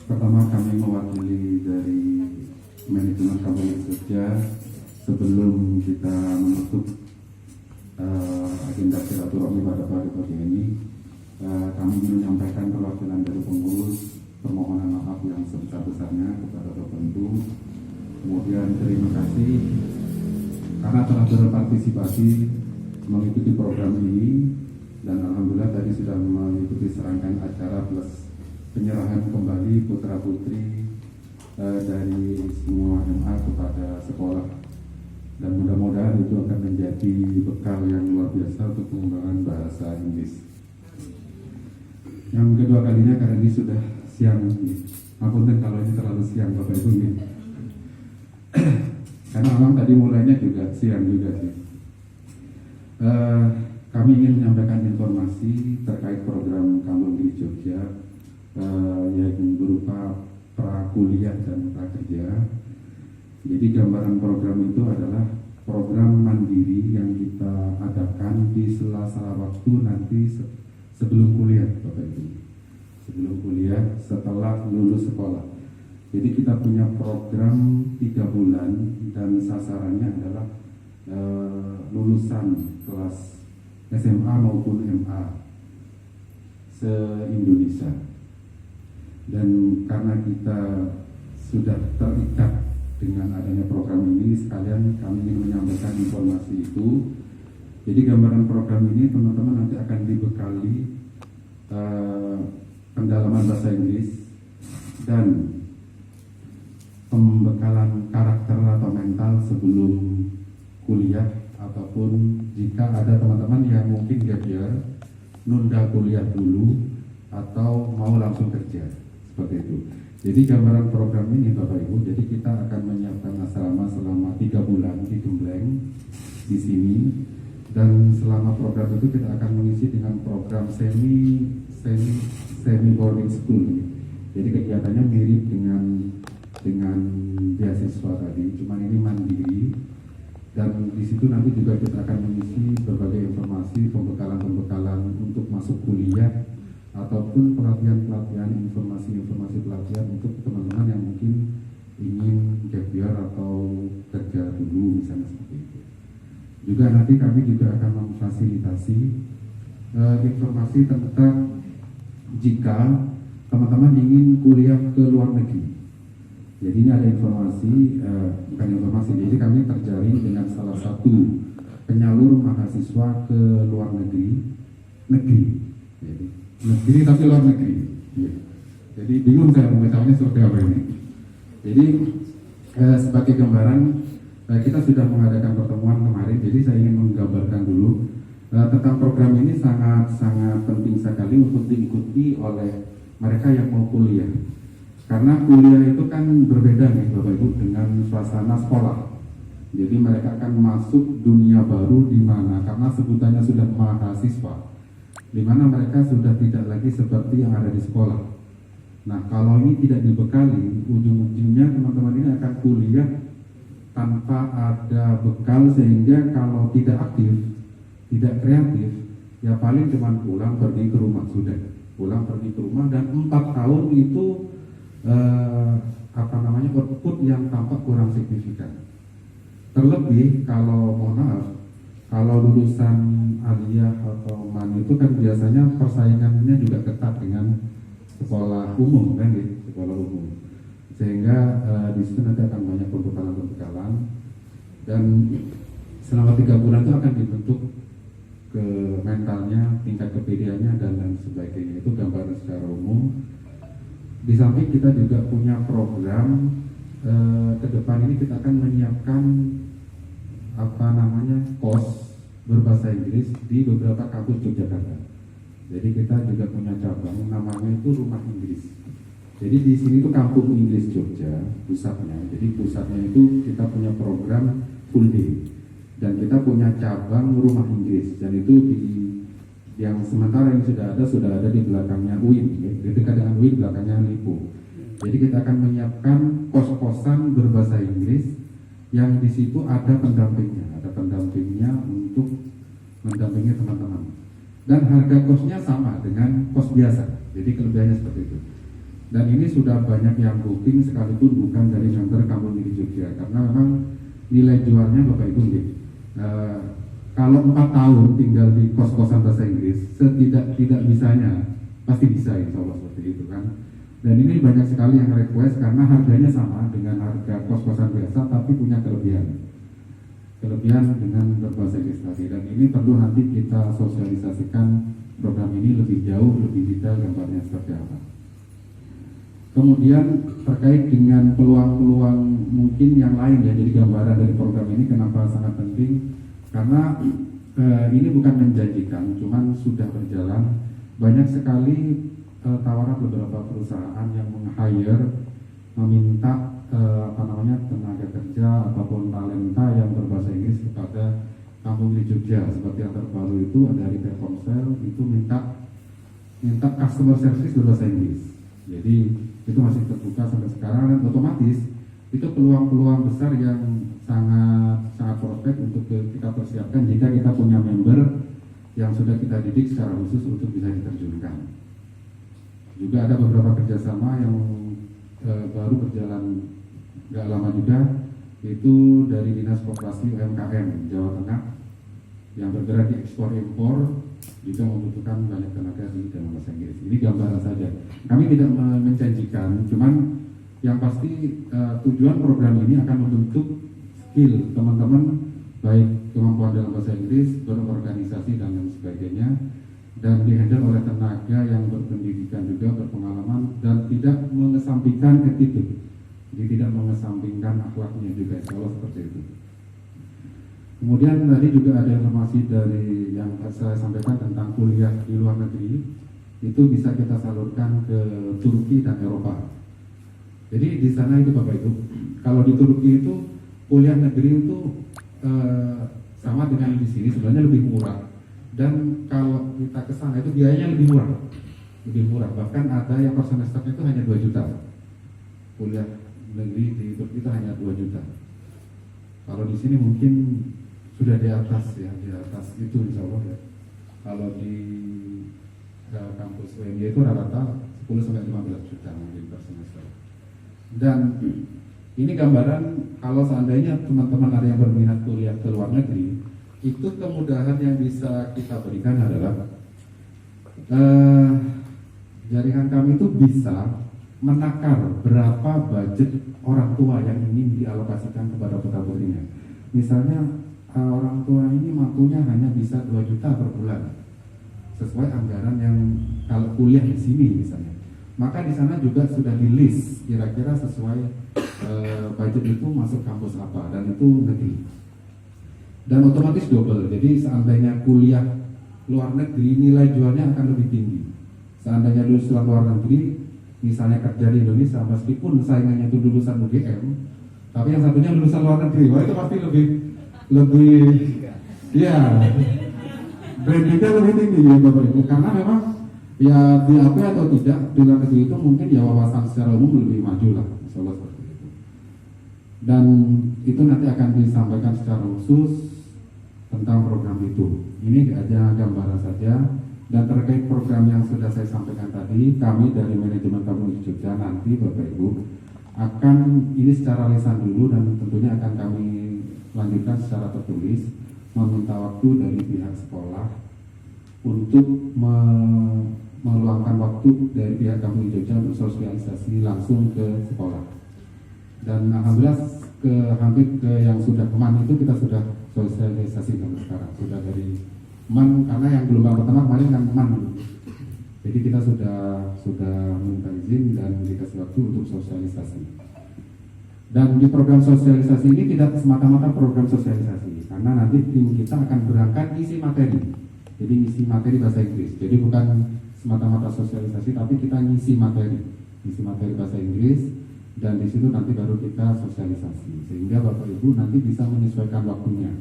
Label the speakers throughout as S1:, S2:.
S1: Pertama kami mewakili dari manajemen Kabupaten Jogja. Sebelum kita menutup agenda silaturahmi pada pagi ini, kami ingin menyampaikan perwakilan dari pengurus permohonan maaf yang sebesar-besarnya kepada tertentu. Kemudian terima kasih karena telah berpartisipasi mengikuti program ini, dan alhamdulillah tadi sudah mengikuti serangkaian acara plus penyerahan kembali putra-putri dari semua MA kepada sekolah, dan mudah-mudahan itu akan menjadi bekal yang luar biasa untuk pengembangan bahasa Inggris. Yang kedua kalinya, karena ini sudah siang, maafkan kalau ini terlalu siang Bapak Ibu ini. Karena memang tadi mulainya juga siang juga sih. Kami ingin menyampaikan informasi terkait program Kampung di Jogja, yaitu berupa prakuliah dan prakerja. Jadi gambaran program itu adalah program mandiri yang kita adakan di sela-sela waktu nanti sebelum kuliah, Bapak Ibu. Sebelum kuliah, setelah lulus sekolah. Jadi kita punya program 3 bulan dan sasarannya adalah lulusan kelas SMA maupun MA se-Indonesia. Dan karena kita sudah terikat dengan adanya program ini, sekalian kami ingin menyampaikan informasi itu. Jadi gambaran program ini teman-teman nanti akan dibekali pendalaman bahasa Inggris dan pembekalan karakter atau mental sebelum kuliah, ataupun jika ada teman-teman yang mungkin gap year, nunda kuliah dulu atau mau langsung kerja, seperti itu. Jadi gambaran program ini Bapak Ibu, jadi kita akan menyiapkan asrama selama 3 bulan di Gembleng di sini, dan selama program itu kita akan mengisi dengan program semi boarding school. Jadi kegiatannya mirip dengan beasiswa tadi, cuman ini mandiri, dan di situ nanti juga kita akan mengisi berbagai informasi pembekalan untuk masuk kuliah, ataupun pelatihan informasi pelatihan untuk teman-teman yang mungkin ingin gap year atau kerja dulu misalnya, seperti itu. Juga nanti kami juga akan memfasilitasi informasi tentang jika teman-teman ingin kuliah ke luar negeri. Jadi ini ada informasi, bukan informasi, jadi kami terjaring dengan salah satu penyalur mahasiswa ke luar negeri. Jadi negeri tapi luar negeri. Jadi bingung saya membacaannya seperti apa ini. Jadi sebagai gambaran, kita sudah mengadakan pertemuan kemarin. Jadi saya ingin menggambarkan dulu tentang program ini. Sangat penting sekali untuk diikuti oleh mereka yang mau kuliah. Karena kuliah itu kan berbeda nih Bapak Ibu dengan suasana sekolah. Jadi mereka akan masuk dunia baru di mana, karena sebutannya sudah mahasiswa, di mana mereka sudah tidak lagi seperti yang ada di sekolah. Nah, kalau ini tidak dibekali, ujung-ujungnya teman-teman ini akan kuliah tanpa ada bekal, sehingga kalau tidak aktif, tidak kreatif, ya paling cuma pulang pergi ke rumah sudah. Pulang pergi ke rumah, dan 4 tahun itu output yang tampak kurang signifikan. Terlebih kalau mohon maaf, kalau lulusan aliyah atau man itu kan biasanya persaingannya juga ketat dengan sekolah umum kan, sekolah umum, sehingga di situ nanti akan banyak pembekalan, dan selama 3 bulan itu akan dibentuk ke mentalnya, tingkat kepedeannya, dan lain sebagainya. Itu gambaran secara umum. Di samping kita juga punya program ke depan ini, kita akan menyiapkan kos berbahasa Inggris di beberapa kampus Yogyakarta. Jadi kita juga punya cabang, namanya itu Rumah Inggris. Jadi di sini tuh Kampung Inggris Jogja pusatnya. Jadi pusatnya itu kita punya program full day, dan kita punya cabang Rumah Inggris, dan itu yang sementara yang sudah ada di belakangnya UIN, di dekat dengan UIN, belakangnya LIPO. Jadi kita akan menyiapkan kos-kosan berbahasa Inggris yang di situ ada pendampingnya untuk mendampingi teman-teman. dan harga kosnya sama dengan kos biasa. Jadi kelebihannya seperti itu. Dan ini sudah banyak yang booking sekalipun bukan dari member Kampung Mini Jogja, karena memang nilai jualnya Bapak Ibu kalau 4 tahun tinggal di kos-kosan bahasa Inggris, setidak bisanya pasti bisa, insya Allah seperti itu kan. Dan ini banyak sekali yang request karena harganya sama dengan harga kos-kosan biasa, tapi punya kelebihan dengan berbahasa Inggris tadi. Dan ini perlu nanti kita sosialisasikan program ini lebih jauh, lebih detail gambarnya seperti apa. Kemudian terkait dengan peluang-peluang mungkin yang lain ya, jadi gambaran dari program ini kenapa sangat penting, karena ini bukan menjanjikan, cuman sudah berjalan. Banyak sekali tawaran beberapa perusahaan yang meng-hire, meminta tenaga kerja ataupun talenta yang berbahasa Inggris kepada Kampung Mini Jogja. Seperti yang terbaru itu dari Telkomsel, itu minta customer service berbahasa Inggris. Jadi itu masih terbuka sampai sekarang, dan otomatis itu peluang-peluang besar yang sangat prospek untuk kita persiapkan jika kita punya member yang sudah kita didik secara khusus untuk bisa diterjunkan. Juga ada beberapa kerjasama yang baru berjalan gak lama juga, itu dari Dinas Koperasi UMKM Jawa Tengah yang bergerak di ekspor impor, juga membutuhkan banyak tenaga di dalam bahasa Inggris. Ini gambaran saja. Kami tidak menjanjikan, cuman yang pasti tujuan program ini akan membentuk skill teman-teman, baik kemampuan dalam bahasa Inggris, berorganisasi dan lain sebagainya, dan dihandle oleh tenaga yang berpendidikan juga, berpengalaman, dan tidak mengesampingkan attitude, jadi tidak mengesampingkan akhlaknya juga, kalau seperti itu. Kemudian tadi juga ada informasi dari yang saya sampaikan tentang kuliah di luar negeri, itu bisa kita salurkan ke Turki dan Eropa. Jadi di sana itu Bapak Ibu, kalau di Turki itu kuliah negeri itu sama dengan di sini, sebenarnya lebih murah. Dan kalau kita ke sana itu biayanya lebih murah. Bahkan ada yang per semesternya itu hanya 2 juta. Kuliah negeri di Turki itu hanya 2 juta. Kalau di sini mungkin sudah di atas ya, di atas itu insya Allah ya. Kalau di kampus UMY itu rata-rata 10-15 juta mungkin per semester. Dan ini gambaran kalau seandainya teman-teman ada yang berminat kuliah ke luar negeri, itu kemudahan yang bisa kita berikan adalah jaringan kami itu bisa menakar berapa budget orang tua yang ingin dialokasikan kepada putra putrinya. Misalnya orang tua ini mampunya hanya bisa 2 juta per bulan sesuai anggaran yang kalau kuliah di sini misalnya, maka di sana juga sudah di list kira-kira sesuai budget itu masuk kampus apa, dan itu negeri, dan otomatis double. Jadi seandainya kuliah luar negeri nilai jualnya akan lebih tinggi. Seandainya lulusan luar negeri misalnya kerja di Indonesia, meskipun saingannya itu lulusan UGM, tapi yang satunya lulusan luar negeri, wah itu pasti lebih ya brandingnya lebih tinggi ya Bapak Ibu, karena memang ya diakui atau tidak di luar negeri itu mungkin ya wawasan secara umum lebih maju lah, insyaallah seperti itu. Dan itu nanti akan disampaikan secara khusus tentang program itu. Ini hanya gambaran saja. Dan terkait program yang sudah saya sampaikan tadi, kami dari manajemen Kampung Mini Jogja nanti Bapak Ibu akan ini secara lisan dulu, dan tentunya akan kami lanjutkan secara tertulis, meminta waktu dari pihak sekolah untuk meluangkan waktu dari pihak Kampung Mini Jogja untuk sosialisasi langsung ke sekolah. Dan alhamdulillah hampir ke yang sudah kemarin itu kita sudah sosialisasi sampai sekarang, sudah dari MAN, karena yang gelombang pertama kemarin kan MAN, jadi kita sudah minta izin dan dikasih waktu untuk sosialisasi. Dan di program sosialisasi ini tidak semata-mata program sosialisasi, karena nanti tim kita akan berangkat isi materi. Jadi ngisi materi bahasa Inggris. Jadi bukan semata-mata sosialisasi, tapi kita ngisi materi bahasa Inggris, dan di situ nanti baru kita sosialisasi. Sehingga Bapak Ibu nanti bisa menyesuaikan waktunya.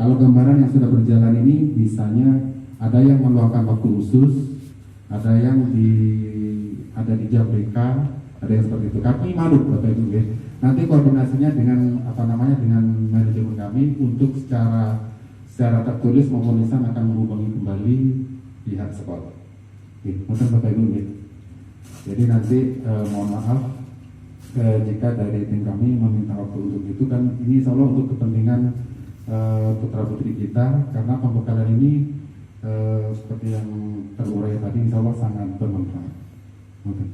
S1: Kalau gambaran yang sudah berjalan ini, misalnya ada yang meluangkan waktu khusus, ada yang ada di jam BK, ada yang seperti itu. Kami malu Bapak Ibu ya. Nanti koordinasinya dengan dengan manajemen kami untuk secara tertulis maupun lisan akan menghubungi kembali pihak sekolah. Mungkin Bapak Ibu ya. Jadi nanti mohon maaf jika dari tim kami meminta waktu untuk itu, kan ini insya Allah untuk kepentingan putra putri kita, karena pembekalan ini seperti yang terurai tadi insya Allah sangat bermanfaat. Oke.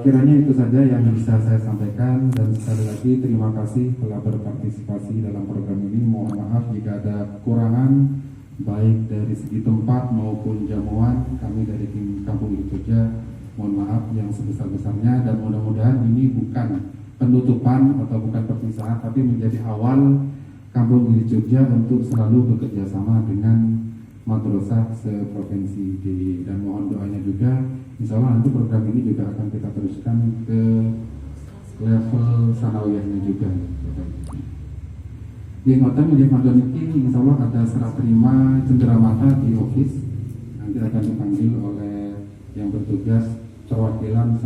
S1: Kiranya itu saja yang bisa saya sampaikan, dan sekali lagi terima kasih telah berpartisipasi dalam program ini. Mohon maaf jika ada kekurangan baik dari segi tempat maupun jamuan. Kami dari tim Kampung Gili Jogja mohon maaf yang sebesar-besarnya, dan mudah-mudahan ini bukan penutupan atau bukan perpisahan, tapi menjadi awal Kampung Gili Jogja untuk selalu bekerja sama dengan madrasah seprovinsi DIY. Dan mohon doanya juga, insya Allah nanti program ini juga akan kita teruskan ke level sanawiyahnya juga. Yang ngoten di Pandon ini insya Allah ada serah terima cenderamata di office, nanti akan dipanggil oleh yang bertugas perwakilan